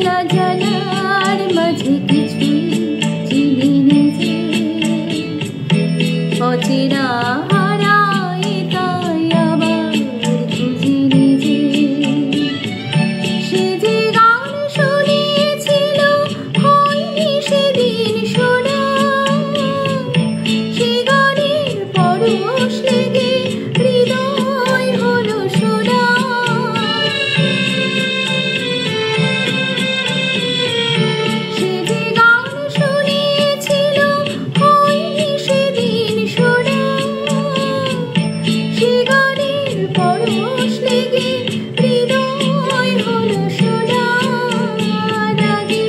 না জানার মাঝে কিছুই চিনি নিজে, অচেনা হারাই তাই আবার খুঁজি নিজে। সে যে গান শুনিয়েছিল হয়নি সেদিন শোনা, সে গানের পরশ লেগে হৃদয় হলো সোনা। সে যে গান শুনিয়েছিল হয়নি সেদিন শোনা, সে গানের পরশ লেগে হৃদয় হলো সোনা। রাগে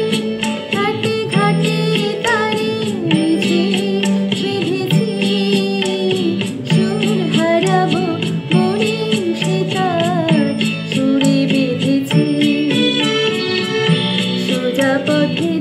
ঘাটে ঘাটে তারে মিছে বেঁধেছি, সুর হারাবো মনে সে তার সুরে বেঁধেছি। সোজা পথে